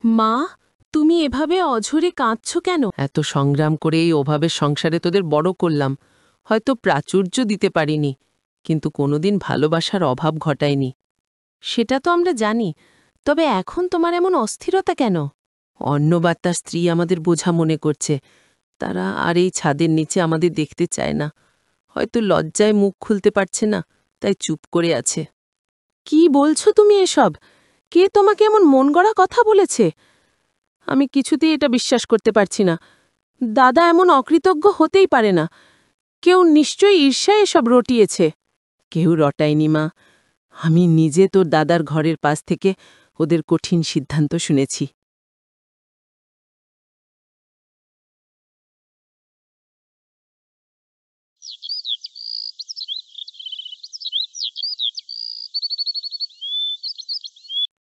মা, তুমি এভাবে অঝরে কাঁদছ কেন? এত সংগ্রাম করে এই অভাবের সংসারে তোদের বড় করলাম, হয়তো প্রাচুর্য দিতে পারিনি, কিন্তু কোনোদিন ভালোবাসার অভাব ঘটায়নি। সেটা তো আমরা জানি, তবে এখন তোমার এমন অস্থিরতা কেন? অন্নবাত্তার স্ত্রী আমাদের বোঝা মনে করছে, তারা আর এই ছাদের নিচে আমাদের দেখতে চায় না। হয়তো লজ্জায় মুখ খুলতে পারছে না, তাই চুপ করে আছে। কি বলছো তুমি এসব? কে তোমাকে এমন মন গড়া কথা বলেছে? আমি কিছুতেই এটা বিশ্বাস করতে পারছি না। দাদা এমন অকৃতজ্ঞ হতেই পারে না। কেউ নিশ্চয়ই ঈর্ষায় এসব রটিয়েছে। কেউ রটায়নি মা, আমি নিজে তোর দাদার ঘরের পাশ থেকে ওদের কঠিন সিদ্ধান্ত শুনেছি।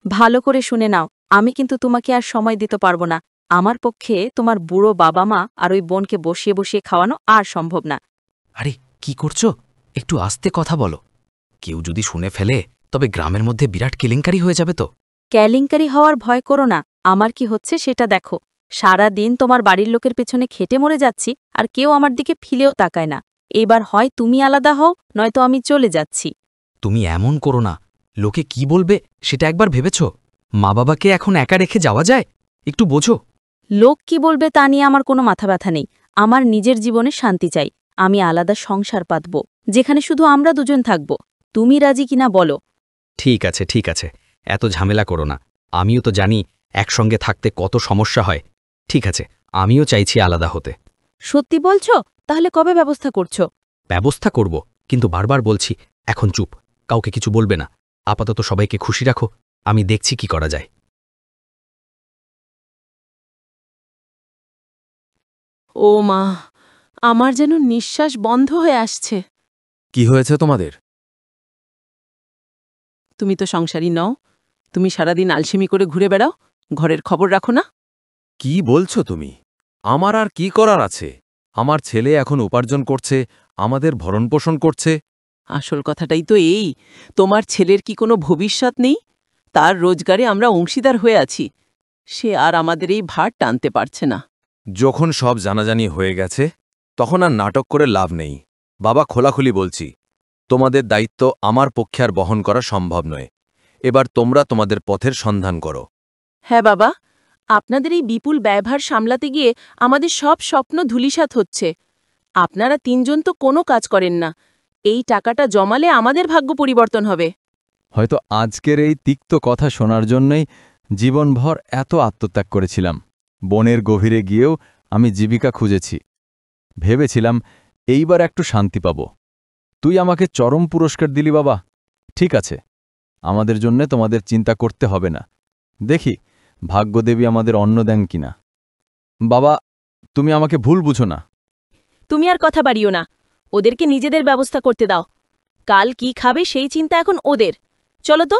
ভালো করে শুনে নাও, আমি কিন্তু তোমাকে আর সময় দিতে পারবো না। আমার পক্ষে তোমার বুড়ো বাবা মা আর ওই বোনকে বসিয়ে বসিয়ে খাওয়ানো আর সম্ভব না। আরে কি করছো? একটু আস্তে কথা বলো। কেউ যদি শুনে ফেলে তবে গ্রামের মধ্যে বিরাট কেলেঙ্কারি হয়ে যাবে তো। কেলেঙ্কারি হওয়ার ভয় করো না, আমার কি হচ্ছে সেটা দেখো। সারা দিন তোমার বাড়ির লোকের পেছনে খেটে মরে যাচ্ছি, আর কেউ আমার দিকে ফিলেও তাকায় না। এবার হয় তুমি আলাদা হও, নয়তো আমি চলে যাচ্ছি। তুমি এমন করো না, লোকে কি বলবে সেটা একবার ভেবেছ? মা বাবাকে এখন একা রেখে যাওয়া যায়? একটু বোঝো। লোক কি বলবে তা নিয়ে আমার কোনো মাথা ব্যথা নেই। আমার নিজের জীবনে শান্তি চাই। আমি আলাদা সংসার পাতব, যেখানে শুধু আমরা দুজন থাকব। তুমি রাজি কিনা বলো। ঠিক আছে ঠিক আছে, এত ঝামেলা করো না। আমিও তো জানি একসঙ্গে থাকতে কত সমস্যা হয়। ঠিক আছে, আমিও চাইছি আলাদা হতে। সত্যি বলছো? তাহলে কবে ব্যবস্থা করছো? ব্যবস্থা করব, কিন্তু বারবার বলছি এখন চুপ, কাউকে কিছু বলবে না। আপাতত সবাইকে খুশি রাখো, আমি দেখছি কি করা যায়। ও মা, আমার যেন নিঃশ্বাস বন্ধ হয়ে আসছে। কি হয়েছে তোমাদের? তুমি তো সংসারী নও, তুমি সারাদিন আলসেমি করে ঘুরে বেড়াও, ঘরের খবর রাখো না। কি বলছো তুমি? আমার আর কি করার আছে? আমার ছেলে এখন উপার্জন করছে, আমাদের ভরণপোষণ করছে। আসল কথাটাই তো এই, তোমার ছেলের কি কোনো ভবিষ্যৎ নেই? তার রোজগারে আমরা অংশীদার হয়ে আছি, সে আর আমাদের এই ভার টানতে পারছে না। যখন সব জানাজানি হয়ে গেছে, তখন আর নাটক করে লাভ নেই। বাবা, খোলাখুলি বলছি, তোমাদের দায়িত্ব আমার পক্ষে আর বহন করা সম্ভব নয়। এবার তোমরা তোমাদের পথের সন্ধান করো। হ্যাঁ বাবা, আপনাদের এই বিপুল ব্যয়ভার সামলাতে গিয়ে আমাদের সব স্বপ্ন ধূলিসাৎ হচ্ছে। আপনারা তিনজন তো কোনো কাজ করেন না। এই টাকাটা জমালে আমাদের ভাগ্য পরিবর্তন হবে। হয়তো আজকের এই তিক্ত কথা শোনার জন্যই জীবনভর এত আত্মত্যাগ করেছিলাম। বনের গভীরে গিয়েও আমি জীবিকা খুঁজেছি। ভেবেছিলাম এইবার একটু শান্তি পাব। তুই আমাকে চরম পুরস্কার দিলি বাবা। ঠিক আছে, আমাদের জন্যে তোমাদের চিন্তা করতে হবে না। দেখি ভাগ্যদেবী আমাদের অন্ন দেন কিনা। বাবা, তুমি আমাকে ভুল বুঝো না। তুমি আর কথা বাড়িও না, ওদেরকে নিজেদের ব্যবস্থা করতে দাও। কাল কি খাবে সেই চিন্তা এখন ওদের। চলো তো।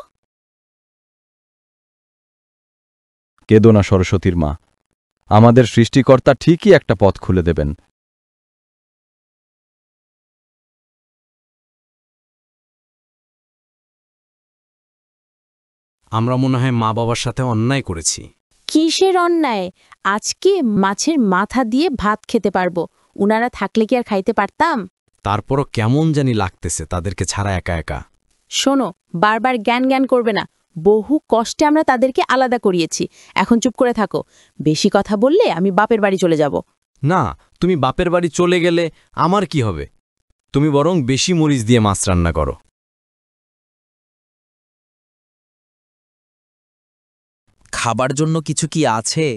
কেদো না সরস্বতীর মা, আমাদের সৃষ্টিকর্তা ঠিকই একটা পথ খুলে দেবেন। আমরা মনে হয় মা বাবার সাথে অন্যায় করেছি। কিসের অন্যায়? আজকে মাছের মাথা দিয়ে ভাত খেতে পারবো। উনারা থাকলে কি আর খাইতে পারতাম? তারপরও কেমন জানি লাগতেছে তাদেরকে ছাড়া একা একা। শোনো, বারবার জ্ঞান জ্ঞান করবে না। বহু কষ্টে আমরা তাদেরকে আলাদা করিয়েছি। এখন চুপ করে থাকো। বেশি কথা বললে আমি বাপের বাড়ি চলে যাব। না, তুমি বাপের বাড়ি চলে গেলে আমার কি হবে? তুমি বরং বেশি মরিচ দিয়ে মাছ রান্না করো। খাবার জন্য কিছু কি আছে?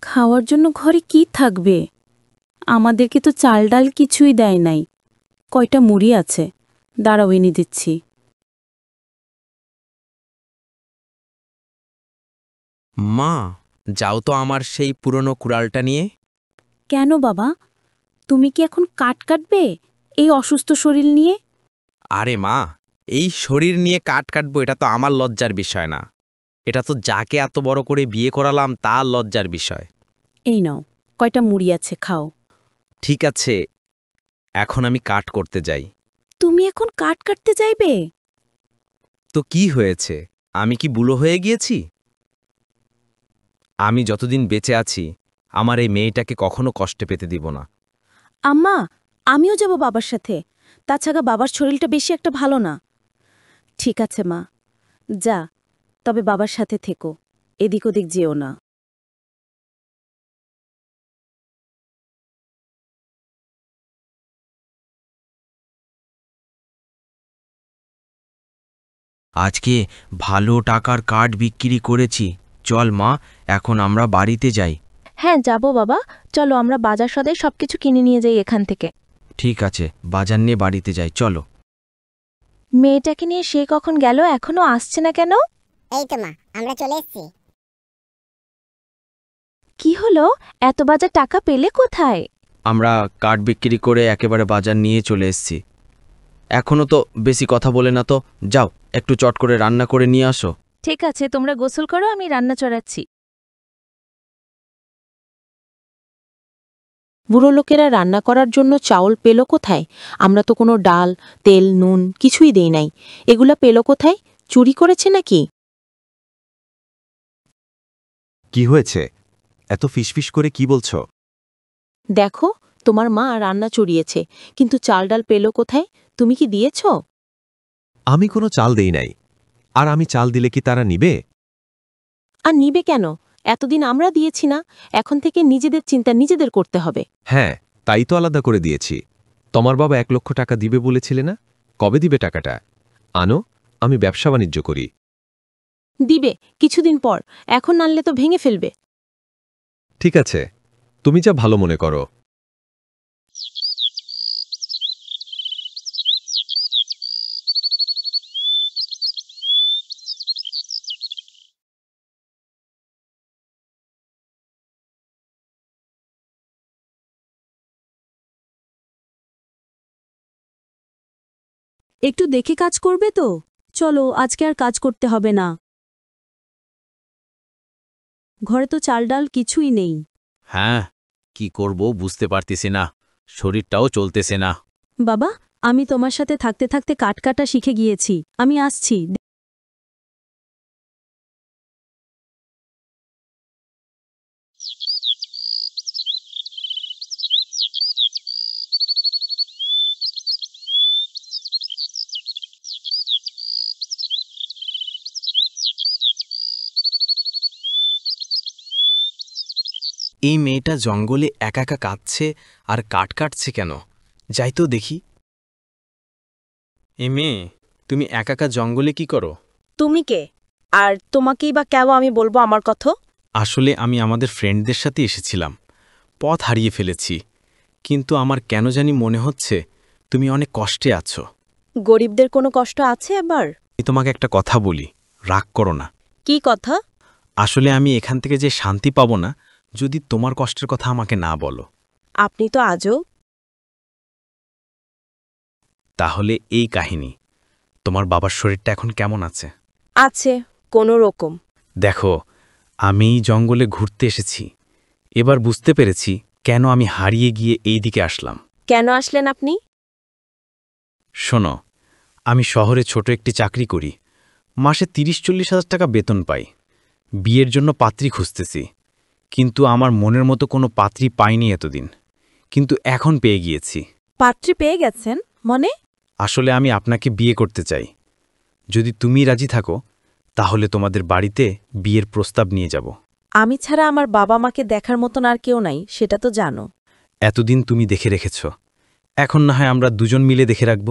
খাওয়ার জন্য ঘরে কি থাকবে? আমাদেরকে তো চাল ডাল কিছুই দেয় নাই। কয়টা মুড়ি আছে, দাঁড়াও এনে দিচ্ছি। মা, যাও তো আমার সেই পুরনো কুড়ালটা নিয়ে। কেন বাবা, তুমি কি এখন কাট কাটবে এই অসুস্থ শরীর নিয়ে? আরে মা, এই শরীর নিয়ে কাট কাটবো এটা তো আমার লজ্জার বিষয় না। এটা তো যাকে এত বড় করে বিয়ে করালাম তার লজ্জার বিষয়। এই নাও, কয়টা মুড়ি আছে, খাও। ঠিক আছে, এখন আমি কাট করতে যাই। তুমি এখন কাট কাটতে যাইবে? তো কি হয়েছে, আমি কি বুড়ো হয়ে গিয়েছি? আমি যতদিন বেঁচে আছি আমার এই মেয়েটাকে কখনো কষ্টে পেতে দিব না। আম্মা, আমিও যাব বাবার সাথে। তাছাড়া বাবার শরীরটা বেশি একটা ভালো না। ঠিক আছে মা, যা, তবে বাবার সাথে থেকো, এদিক ওদিক যেও না। আজকে ভালো টাকার কাঠ বিক্রি করেছি। চল মা, এখন আমরা বাড়িতে যাই। হ্যাঁ যাব বাবা, চলো আমরা বাজার সদাই সবকিছু কিনে নিয়ে যাই এখান থেকে। ঠিক আছে, বাজার নিয়ে বাড়িতে যাই, চলো। মেয়েটাকে নিয়ে সে কখন গেল, এখনো আসছে না কেন? এই তো মা, আমরা চলে এসেছি। কি হলো, এত বাজার টাকা পেলে কোথায়? আমরা কাঠ বিক্রি করে একেবারে বাজার নিয়ে চলে এসেছি। এখনো তো বেশি কথা বলে না তো, যাও একটু চট করে রান্না করে নিয়ে আসো। ঠিক আছে, তোমরা গোসল করো, আমি রান্না চড়াচ্ছি। বুড়ো লোকেরা রান্না করার জন্য চাউল পেল কোথায়? আমরা তো কোনো ডাল, তেল, নুন কিছুই দেই নাই। এগুলা পেল কোথায়? চুরি করেছে নাকি? কি হয়েছে? এত ফিসফিস করে কি বলছ? দেখো, তোমার মা রান্না চড়িয়েছে, কিন্তু চাল ডাল পেল কোথায়? তুমি কি দিয়েছ? আমি কোনো চাল দেই নাই। আর আমি চাল দিলে কি তারা নিবে? আর নিবে কেন? এতদিন আমরা দিয়েছি না, এখন থেকে নিজেদের চিন্তা নিজেদের করতে হবে। হ্যাঁ, তাই তো আলাদা করে দিয়েছি। তোমার বাবা 1 লক্ষ টাকা দিবে বলেছিলে না? কবে দিবে টাকাটা? আনো, আমি ব্যবসা বাণিজ্য করি। দিবে কিছুদিন পর, এখন আনলে তো ভেঙে ফেলবে। ঠিক আছে, তুমি যা ভালো মনে করো। একটু দেখে কাজ করবে তো? চলো, আজকে আর কাজ করতে হবে না। ঘরে তো চাল ডাল কিছুই নেই। হ্যাঁ, কি করব বুঝতে পারতেছি না, শরীরটাও চলতেছে না। বাবা, আমি তোমার সাথে থাকতে থাকতে কাট কাটা শিখে গিয়েছি, আমি আসছি। এই মেয়েটা জঙ্গলে একা একা কাঁদছে আর কাঠ কাটছে কেন? যাই তো দেখি। এ মেয়ে, তুমি একা একা জঙ্গলে কি করো? তুমি কে? আর তোমাকেই বা কেন আমি বলবো আমার কথা? আসলে আমি আমাদের ফ্রেন্ডদের সাথে এসেছিলাম, পথ হারিয়ে ফেলেছি, কিন্তু আমার কেন জানি মনে হচ্ছে তুমি অনেক কষ্টে আছো। গরিবদের কোনো কষ্ট আছে এবার? আমি তোমাকে একটা কথা বলি, রাগ করো না। কি কথা? আসলে আমি এখান থেকে যে শান্তি পাবো না যদি তোমার কষ্টের কথা আমাকে না বলো। আপনি তো আজও। তাহলে এই কাহিনী, তোমার বাবার শরীরটা এখন কেমন আছে? আছে, কোনো রকম। দেখো, আমি এই জঙ্গলে ঘুরতে এসেছি, এবার বুঝতে পেরেছি কেন আমি হারিয়ে গিয়ে এই দিকে আসলাম। কেন আসলেন আপনি? শোনো, আমি শহরে ছোট একটি চাকরি করি, মাসে ৩০-৪০ হাজার টাকা বেতন পাই। বিয়ের জন্য পাত্রী খুঁজতেছি, কিন্তু আমার মনের মতো কোনো পাত্রী পাইনি এতদিন, কিন্তু এখন পেয়ে গিয়েছি। পাত্রী পেয়ে গেছেন মনে? আসলে আমি আপনাকে বিয়ে করতে চাই। যদি তুমি রাজি থাকো তাহলে তোমাদের বাড়িতে বিয়ের প্রস্তাব নিয়ে যাব। আমি ছাড়া আমার বাবা মাকে দেখার মতন আর কেউ নাই, সেটা তো জানো। এতদিন তুমি দেখে রেখেছ, এখন না হয় আমরা দুজন মিলে দেখে রাখব।